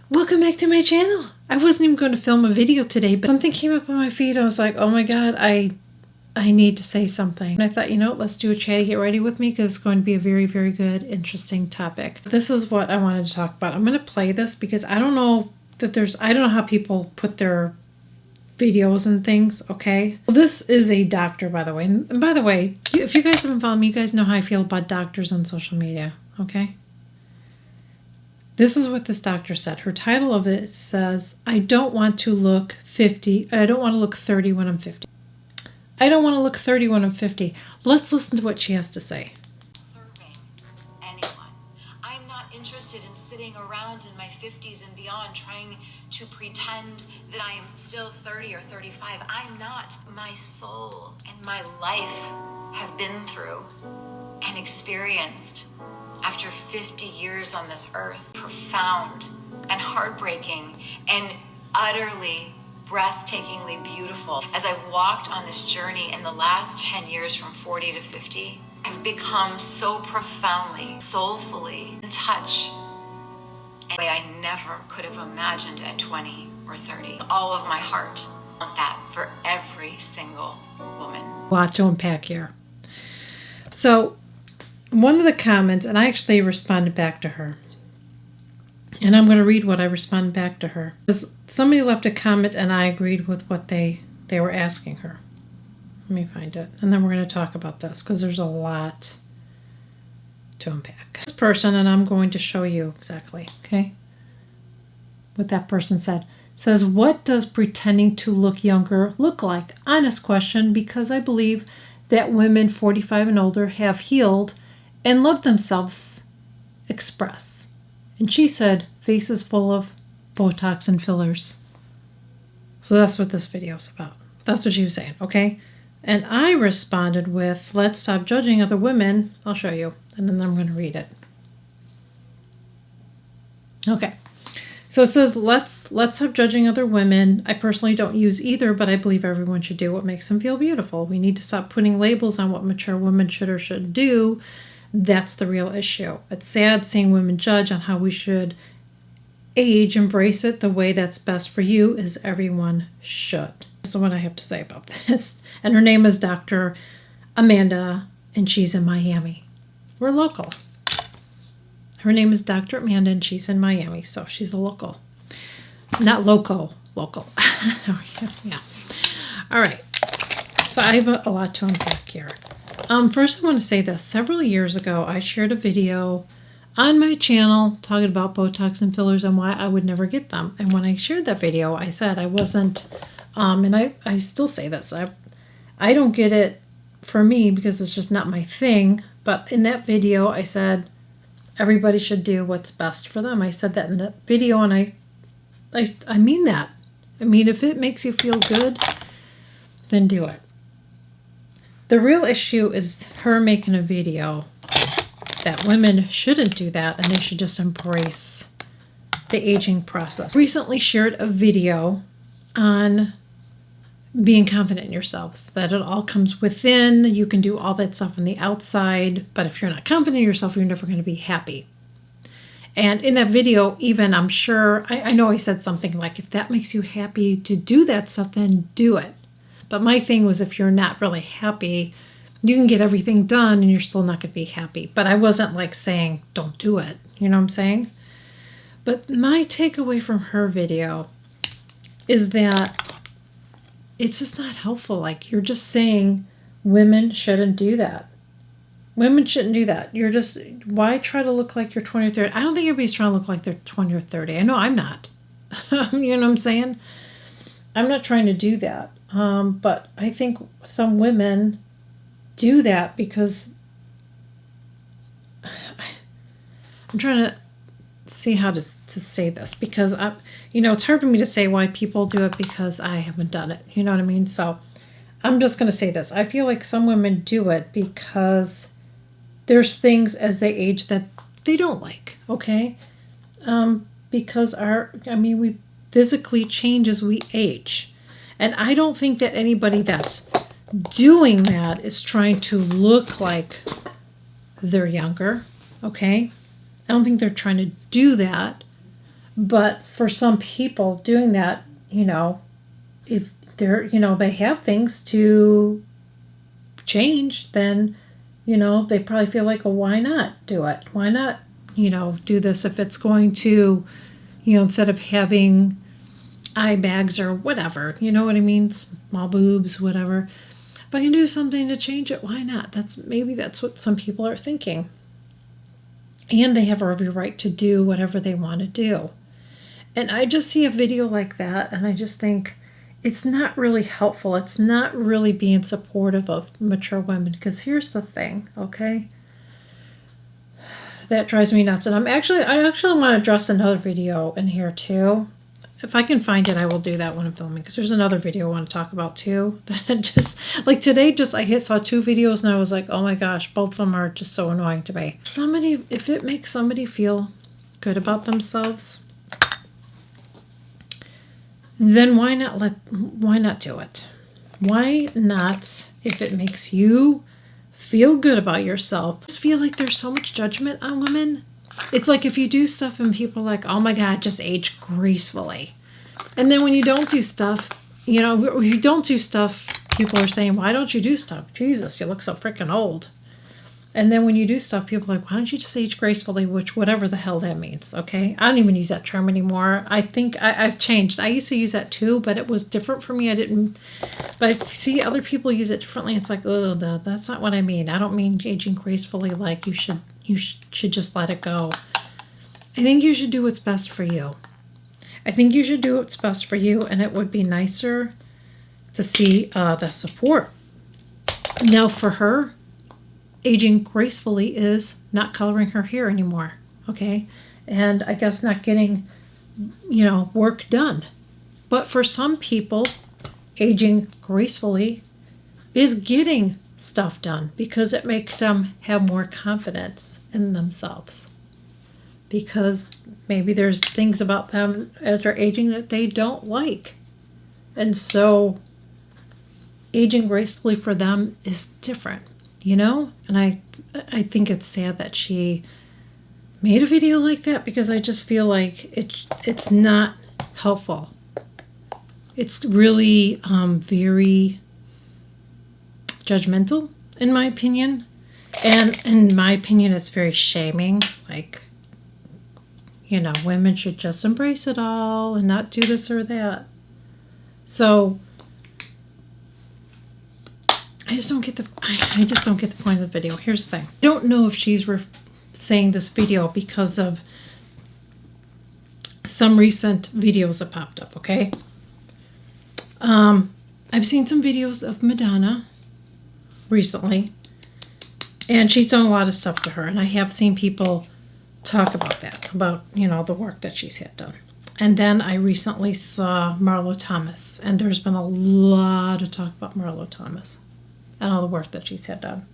Welcome back to my channel. I wasn't even going to film a video today, but something came up on my feed. I was like, oh my god, I need to say something. And I thought, you know what, let's do a chatty get ready with me because it's going to be a very, very good, interesting topic. This is what I wanted to talk about. I'm going to play this because I don't know how people put their videos and things, okay? Well, this is a doctor, by the way. And by the way, if you guys haven't followed me, you guys know how I feel about doctors on social media, okay? This is what this doctor said. Her title of it says, I don't want to look 50. I don't want to look 30 when I'm 50. I don't want to look 30 when I'm 50. Let's listen to what she has to say. Serving anyone. I'm not interested in sitting around in my 50s and beyond trying to pretend that I am still 30 or 35. I'm not. My soul and my life have been through and experienced after 50 years on this earth, profound and heartbreaking and utterly breathtakingly beautiful. As I've walked on this journey in the last 10 years from 40 to 50, I've become so profoundly, soulfully in touch in a way I never could have imagined at 20 or 30. All of my heart, I want that for every single woman. A lot to unpack here. So, one of the comments, and I actually responded back to her, and I'm going to read what I responded back to her. Somebody left a comment and I agreed with what they were asking her. Let me find it. And then we're going to talk about this because there's a lot to unpack. This person, and I'm going to show you exactly, okay, what that person said. It says, what does pretending to look younger look like? Honest question, because I believe that women 45 and older have healed and love themselves express. And she said, faces full of Botox and fillers. So that's what this video is about. That's what she was saying, okay? And I responded with, let's stop judging other women. I'll show you. And then I'm going to read it. Okay. So it says, let's stop judging other women. I personally don't use either, but I believe everyone should do what makes them feel beautiful. We need to stop putting labels on what mature women should or shouldn't do. That's the real issue. It's sad seeing women judge on how we should age. Embrace it the way that's best for you, as everyone should. That's what I have to say about this. And her name is Dr. Amanda, and she's in Miami. We're local. Her name is Dr. Amanda, and she's in Miami, so she's a local. Not local. Yeah. All right. So I have a lot to unpack here. First, I want to say this. Several years ago, I shared a video on my channel talking about Botox and fillers and why I would never get them. And when I shared that video, I said I wasn't, and I still say this, I don't get it for me because it's just not my thing. But in that video, I said everybody should do what's best for them. I said that in the video, and I mean that. I mean, if it makes you feel good, then do it. The real issue is her making a video that women shouldn't do that and they should just embrace the aging process. I recently shared a video on being confident in yourselves, that it all comes within. You can do all that stuff on the outside, but if you're not confident in yourself, you're never going to be happy. And in that video, even I'm sure, I know I said something like, if that makes you happy to do that stuff, then do it. But my thing was, if you're not really happy, you can get everything done and you're still not going to be happy. But I wasn't like saying, don't do it. You know what I'm saying? But my takeaway from her video is that it's just not helpful. Like, you're just saying women shouldn't do that. Women shouldn't do that. You're just, why try to look like you're 20 or 30? I don't think everybody's trying to look like they're 20 or 30. I know I'm not. You know what I'm saying? I'm not trying to do that. But I think some women do that because I'm trying to see how to say this, because it's hard for me to say why people do it because I haven't done it. You know what I mean? So I'm just going to say this. I feel like some women do it because there's things as they age that they don't like. Okay. Because we physically change as we age. And I don't think that anybody that's doing that is trying to look like they're younger, okay? I don't think they're trying to do that. But for some people doing that, if they're, they have things to change, then, they probably feel like, well, why not do it? Why not, do this if it's going to, instead of having eye bags or whatever, you know what I mean? Small boobs, whatever. If I can do something to change it, why not? Maybe that's what some people are thinking. And they have every right to do whatever they want to do. And I just see a video like that and I just think it's not really helpful. It's not really being supportive of mature women. Because here's the thing, okay? That drives me nuts. And I actually want to address another video in here too. If I can find it, I will do that when I'm filming. Because there's another video I want to talk about too. That just, like today, I saw 2 videos and I was like, oh my gosh, both of them are just so annoying to me. If it makes somebody feel good about themselves, then why not do it? Why not, if it makes you feel good about yourself? I just feel like there's so much judgment on women. It's like if you do stuff and people are like, oh my God, just age gracefully. And then when you don't do stuff, people are saying, why don't you do stuff? Jesus, you look so freaking old. And then when you do stuff, people are like, why don't you just age gracefully, whatever the hell that means, okay? I don't even use that term anymore. I think I've changed. I used to use that too, but it was different for me. But I see other people use it differently. It's like, oh, that's not what I mean. I don't mean aging gracefully like you should just let it go. I think you should do what's best for you. And it would be nicer to see the support. Now for her, aging gracefully is not coloring her hair anymore, okay? And I guess not getting, work done. But for some people, aging gracefully is getting stuff done because it makes them have more confidence in themselves. Because maybe there's things about them as they're aging that they don't like. And so aging gracefully for them is different. And I think it's sad that she made a video like that because I just feel like it's not helpful. It's really very judgmental, in my opinion. And in my opinion, it's very shaming. Like, women should just embrace it all and not do this or that. So I just don't get the point of the video. Here's the thing. I don't know if she's saying this video because of some recent videos that popped up, okay? I've seen some videos of Madonna recently, and she's done a lot of stuff to her, and I have seen people talk about that, about, the work that she's had done. And then I recently saw Marlo Thomas, and there's been a lot of talk about Marlo Thomas and all the work that she's had done.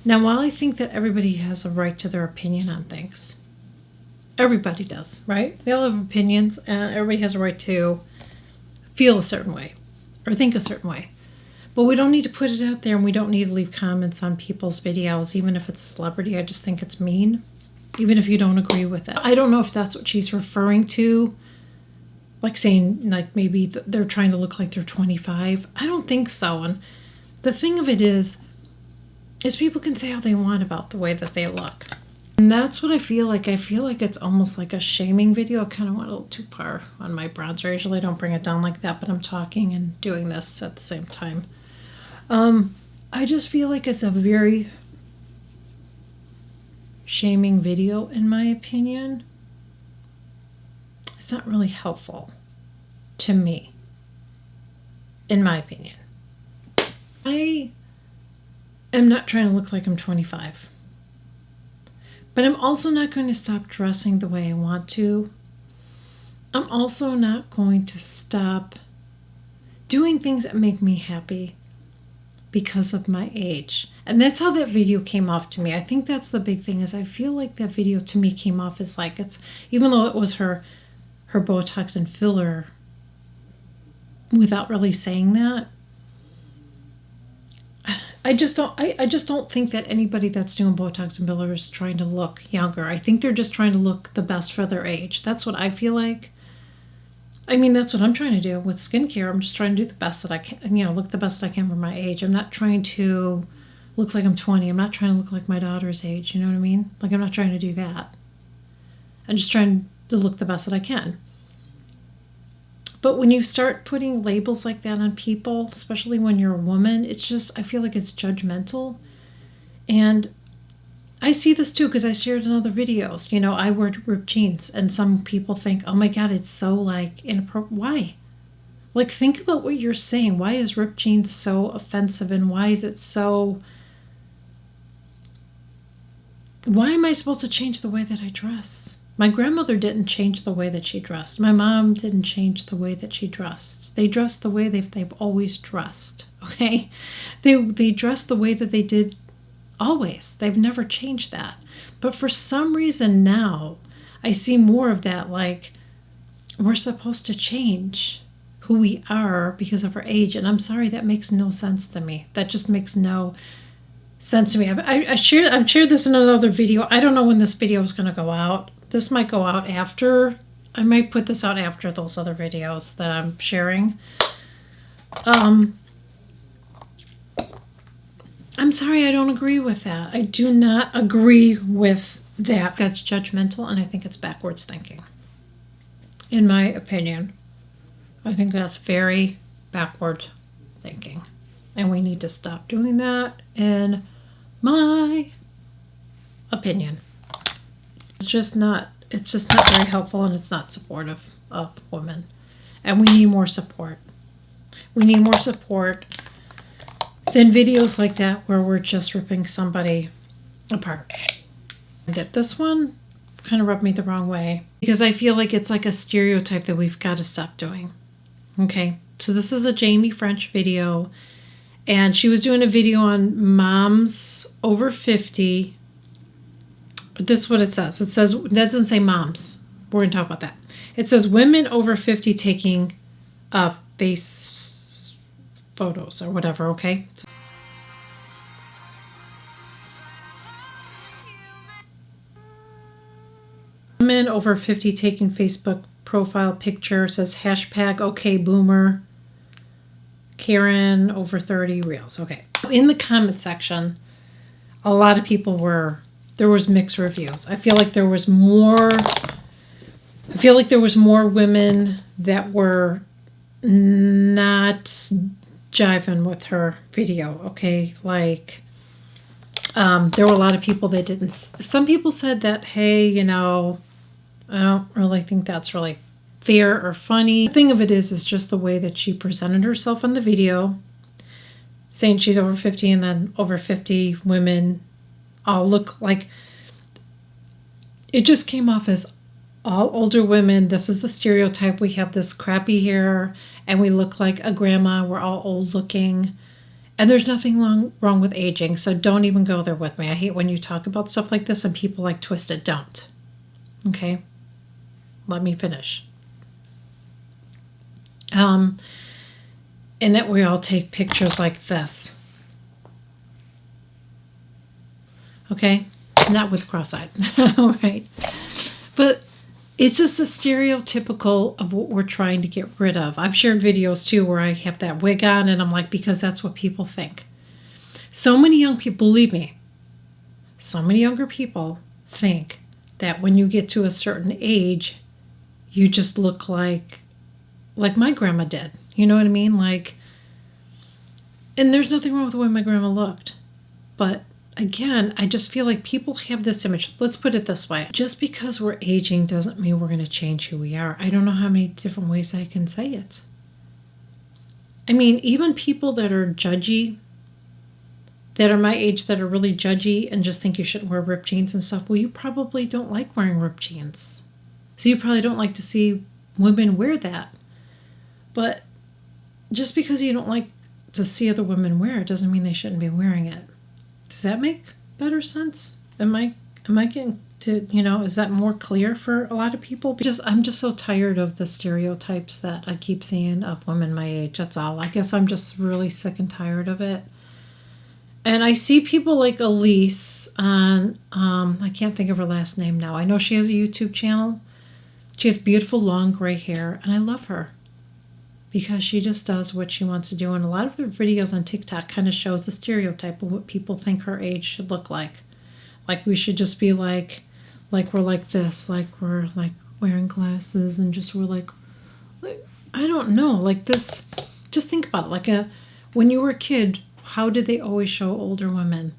Now, while I think that everybody has a right to their opinion on things, everybody does, right? We all have opinions, and everybody has a right to feel a certain way or think a certain way. But we don't need to put it out there, and we don't need to leave comments on people's videos, even if it's a celebrity. I just think it's mean, even if you don't agree with it. I don't know if that's what she's referring to, like saying, like maybe they're trying to look like they're 25. I don't think so. And the thing of it is people can say how they want about the way that they look. And that's what I feel like. I feel like it's almost like a shaming video. I kind of went a little too far on my bronzer. I usually don't bring it down like that, but I'm talking and doing this at the same time. I just feel like it's a very shaming video, in my opinion. It's not really helpful to me, in my opinion. I am not trying to look like I'm 25. But I'm also not going to stop dressing the way I want to. I'm also not going to stop doing things that make me happy because of my age. And that's how that video came off to me. I think that's the big thing, is I feel like that video to me came off as like, it's, even though it was her Botox and filler, without really saying that, I just don't think that anybody that's doing Botox and fillers is trying to look younger. I think they're just trying to look the best for their age. That's what I feel like. I mean, that's what I'm trying to do with skincare. I'm just trying to do the best that I can, look the best that I can for my age. I'm not trying to look like I'm 20. I'm not trying to look like my daughter's age. You know what I mean? Like, I'm not trying to do that. I'm just trying to look the best that I can. But when you start putting labels like that on people, especially when you're a woman, it's just, I feel like it's judgmental. And I see this too because I shared in other videos. I wear ripped jeans, and some people think, oh my God, it's so like inappropriate. Why? Like, think about what you're saying. Why is ripped jeans so offensive, and why is it so... Why am I supposed to change the way that I dress? My grandmother didn't change the way that she dressed. My mom didn't change the way that she dressed. They dressed the way they've always dressed, okay? They dressed the way that they did always. They've never changed that. But for some reason now, I see more of that, like, we're supposed to change who we are because of our age. And I'm sorry, that makes no sense to me. That just makes no sense to me. I shared this in another video. I don't know when this video is going to go out. This might go out after. I might put this out after those other videos that I'm sharing. I'm sorry, I don't agree with that. I do not agree with that. That's judgmental, and I think it's backwards thinking. In my opinion, I think that's very backward thinking. And we need to stop doing that, in my opinion. It's just not very helpful, and it's not supportive of women. And we need more support. We need more support than videos like that where we're just ripping somebody apart. This one kind of rubbed me the wrong way because I feel like it's like a stereotype that we've got to stop doing. Okay, so this is a Jamie French video, and she was doing a video on moms over 50. This is what it says. It doesn't say moms. We're going to talk about that. It says women over 50 taking face photos or whatever, okay? Women over 50 taking Facebook profile picture, says hashtag okay boomer. Karen over 30 reels. Okay. In the comment section, a lot of people there was mixed reviews. I feel like there was more women that were not jiving with her video, okay? Like, there were a lot of people that didn't. Some people said that, hey, I don't really think that's really fair or funny. The thing of it is just the way that she presented herself in the video, saying she's over 50, and then over 50 women all look like, it just came off as all older women. This is the stereotype. We have this crappy hair and we look like a grandma. We're all old looking, and there's nothing wrong with aging. So don't even go there with me. I hate when you talk about stuff like this and people like twist it. Don't. Okay. Let me finish. And that we all take pictures like this. Okay? Not with cross-eyed. Right? But it's just a stereotypical of what we're trying to get rid of. I've shared videos too where I have that wig on, and I'm like, because that's what people think. So many young people, believe me, so many younger people think that when you get to a certain age, you just look like my grandma did. You know what I mean? Like, and there's nothing wrong with the way my grandma looked. But again, I just feel like people have this image. Let's put it this way. Just because we're aging doesn't mean we're going to change who we are. I don't know how many different ways I can say it. I mean, even people that are judgy, that are my age, that are really judgy and just think you shouldn't wear ripped jeans and stuff, well, you probably don't like wearing ripped jeans. So you probably don't like to see women wear that. But just because you don't like to see other women wear it doesn't mean they shouldn't be wearing it. Does that make better sense? Am I getting to, is that more clear for a lot of people? Because I'm just so tired of the stereotypes that I keep seeing of women my age. That's all. I guess I'm just really sick and tired of it. And I see people like Elise on, I can't think of her last name now. I know she has a YouTube channel. She has beautiful long gray hair, and I love her because she just does what she wants to do. And a lot of her videos on TikTok kind of shows the stereotype of what people think her age should look like. Like we should just be like we're like this, like we're like wearing glasses and just we're like I don't know, like this. Just think about it. Like when you were a kid, how did they always show older women?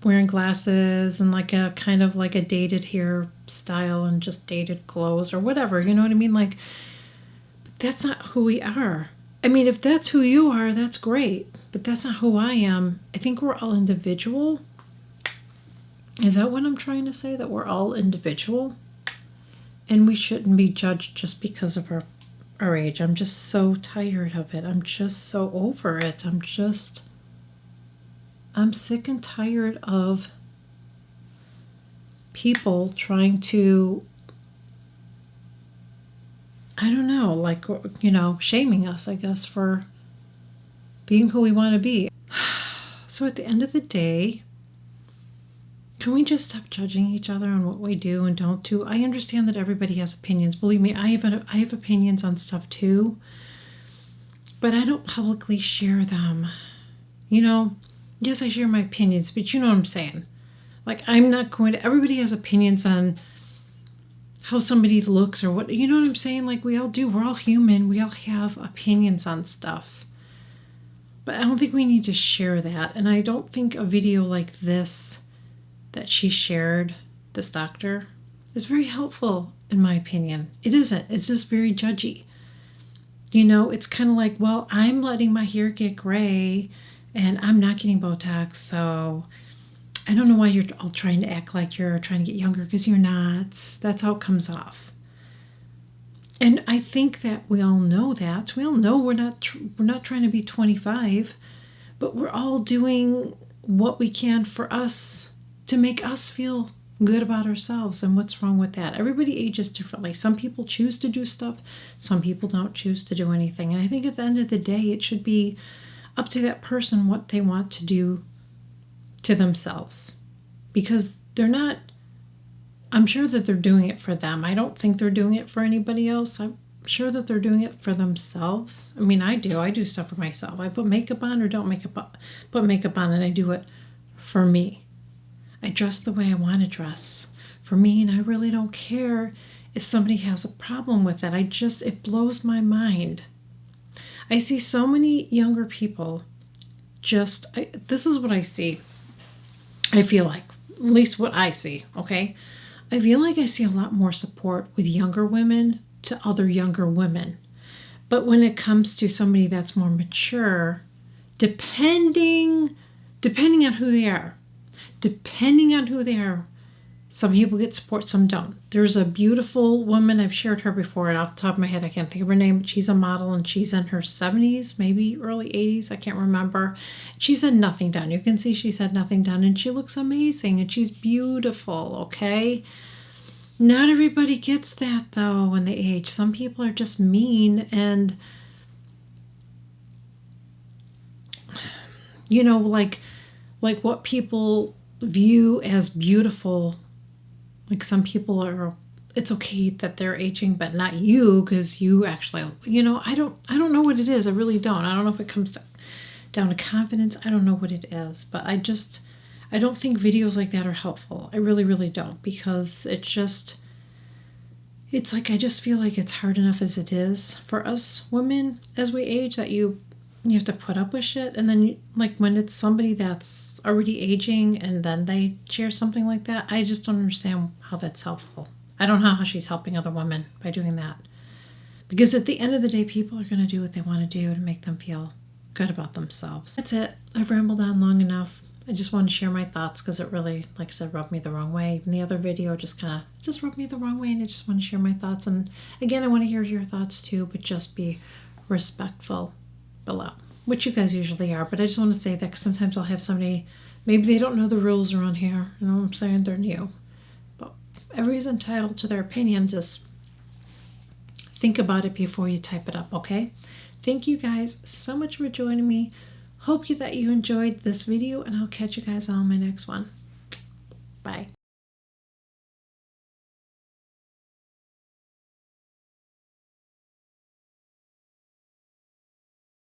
Wearing glasses and like a kind of like a dated hairstyle and just dated clothes or whatever, you know what I mean? Like, that's not who we are. I mean, if that's who you are, that's great, but that's not who I am. I think we're all individual. Is that what I'm trying to say? That we're all individual? And we shouldn't be judged just because of our age. I'm just so tired of it. I'm just so over it. I'm sick and tired of people trying to, I don't know, like, you know, shaming us, I guess, for being who we want to be. So at the end of the day, can we just stop judging each other on what we do and don't do? I understand that everybody has opinions. Believe me, I have opinions on stuff too, but I don't publicly share them. You know, yes, I share my opinions, but you know what I'm saying. Like, I'm not going to, everybody has opinions on how somebody looks or what, you know what I'm saying? Like, we all do. We're all human. We all have opinions on stuff. But I don't think we need to share that. And I don't think a video like this that she shared, this doctor, is very helpful, in my opinion. It isn't. It's just very judgy. You know, it's kind of like, well, I'm letting my hair get gray and I'm not getting Botox, so I don't know why you're all trying to act like you're trying to get younger, because you're not. That's how it comes off. And I think that we all know that. We all know we're not trying to be 25, but we're all doing what we can for us to make us feel good about ourselves. And what's wrong with that? Everybody ages differently. Some people choose to do stuff. Some people don't choose to do anything. And I think at the end of the day, it should be up to that person what they want to do to themselves, because they're not, I'm sure that they're doing it for them. I don't think they're doing it for anybody else. I'm sure that they're doing it for themselves. I mean, I do stuff for myself. I put makeup on or don't put makeup on, and I do it for me. I dress the way I want to dress for me, and I really don't care if somebody has a problem with it. It blows my mind. I see so many younger people this is what I see. I feel like, at least what I see, okay? I feel like I see a lot more support with younger women to other younger women. But when it comes to somebody that's more mature, depending on who they are, some people get support, some don't. There's a beautiful woman, I've shared her before, and off the top of my head, I can't think of her name, but she's a model, and she's in her 70s, maybe early 80s, I can't remember. She's had nothing done. You can see she's had nothing done, and she looks amazing, and she's beautiful, okay? Not everybody gets that, though, when they age. Some people are just mean, and, you know, like what people view as beautiful. Like, some people are, it's okay that they're aging, but not you, because you actually, you know, I don't know what it is. I really don't. I don't know if it comes down to confidence. I don't know what it is, but I don't think videos like that are helpful. I really, really don't, because it's like, I just feel like it's hard enough as it is for us women as we age, that you have to put up with shit. And then, like, when it's somebody that's already aging and then they share something like that, I just don't understand how that's helpful. I don't know how she's helping other women by doing that. Because at the end of the day, people are going to do what they want to do to make them feel good about themselves. That's it. I've rambled on long enough. I just want to share my thoughts because it really, like I said, rubbed me the wrong way. Even the other video just rubbed me the wrong way, and I just want to share my thoughts. And again, I want to hear your thoughts too, but just be respectful below, which you guys usually are. But I just want to say that because sometimes I'll have somebody, maybe they don't know the rules around here. You know what I'm saying? They're new. But everybody's entitled to their opinion. Just think about it before you type it up, okay? Thank you guys so much for joining me. Hope that you enjoyed this video, and I'll catch you guys on my next one. Bye.